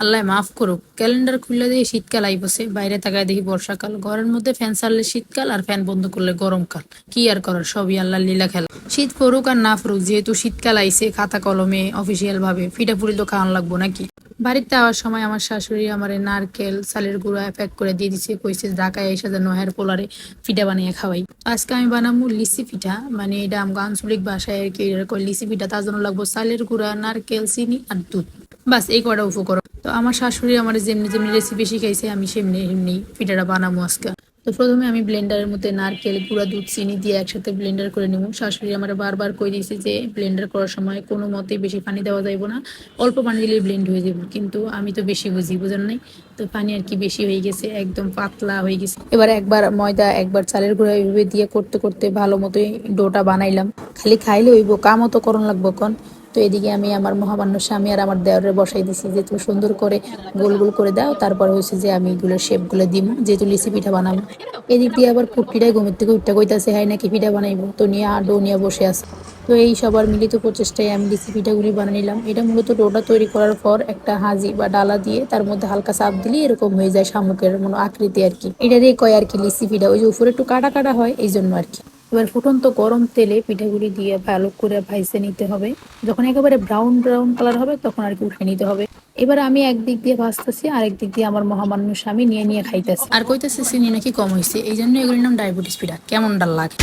আল্লাহ মাফ করুক, ক্যালেন্ডার খুললে দিয়ে শীতকাল আইবছে, বাইরে তাকায় দেখি বর্ষাকাল, ঘরের মধ্যে ফ্যান চাললে শীতকাল আর ফ্যান বন্ধ করলে গরমকাল। কি আর করার, সবই আল্লাহর লীলা খেলা। শীত পড়ুক আর না পড়ুক, যেহেতু শীতকাল আইছে, খাতা কলমে অফিসিয়াল ভাবে পিঠাপুলি তো খাওয়ান লাগবো নাকি। বাড়িতে আওয়ার সময় আমার শাশুড়ি আমারে নারকেল চালের গুঁড়া প্যাক করে দিয়ে দিছে, কইছে ঢাকায় এসে যেন হের পোলারে পিঠা বানিয়ে খাওয়াই। আজকে আমি বানাবো লিচি পিঠা, মানে এটা আমার আঞ্চলিক ভাষায় আর কি এরকম লিচি পিঠা। তার জন্য লাগবো চালের গুঁড়া, নারকেল, চিনি আর দুধ। বাস এই কটা উপকরণ। তো আমার শাশুড়ি আমার যেমনি যেমনি রেসিপি শিখাইছে আমি সেমনি এমনি পিঠাটা বানাবো আজকে। তো প্রথমে আমি ব্লেন্ডারের মধ্যে নারকেল, গুঁড়া দুধ, চিনি দিয়ে একসাথে ব্লেন্ডার করে নেব। শাশুড়ি আমার বারবার কই দিয়েছে যে ব্লেন্ডার করার সময় কোনো মতেই বেশি পানি দেওয়া যাইব না, অল্প পানি দিলে ব্লেন্ড হয়ে যাবে। কিন্তু আমি তো বেশি বুঝি, বুঝেন নাই? তো পানি আর কি বেশি হয়ে গেছে, একদম পাতলা হয়ে গেছে। এবার একবার ময়দা একবার চালের গুঁড়া এইভাবে দিয়ে করতে করতে ভালো মতোই ডোটা বানাইলাম। খালি খাইলে হইব, কামও তো করণ লাগবো কন। তো এদিকে আমি আমার মহামান্য স্বামী আর আমার দেওরে বসাই দিছি যে তুমি সুন্দর করে গোল গোল করে দাও, তারপর হচ্ছে যে আমি এগুলোর শেপগুলো দিব, যেহেতু লিচি পিঠা বানাবো। এদিক দিয়ে আবার কুট্টিটাই ঘুমের থেকে উঠতে কইতাছে হ্যাঁ নাকি পিঠা বানাইবো, তো নিয়ে ডো নিয়ে বসে আছে। তো এই সবার মিলিত প্রচেষ্টায় আমি লিচি পিঠাগুলি বানিয়ে নিলাম। এটা মূলত ডোটা তৈরি করার পর একটা হাজি বা ডালা দিয়ে তার মধ্যে হালকা চাপ দিলে এরকম হয়ে যায় শামুকের মনো আকৃতি আর কি। এটারই কয় আর কি লিচি পিঠা, ওই যে উপরে একটু কাটা কাটা হয় এই জন্য আর কি। এবার ফুটন্ত গরম তেলে পিঠাগুলি দিয়ে ভালো করে ভাইজে নিতে হবে। যখন একেবারে ব্রাউন ব্রাউন কালার হবে তখন আর কি উঠে নিতে হবে। এবার আমি একদিক দিয়ে ভাজতেছি, আরেক দিক দিয়ে আমার মহামান্য স্বামী নিয়ে নিয়ে খাইতেছে আর কইতেছে চিনি নাকি কম হয়েছে, এই জন্য এগুলির নাম ডায়াবেটিস পিঠা। কেমন ডাল লাগে।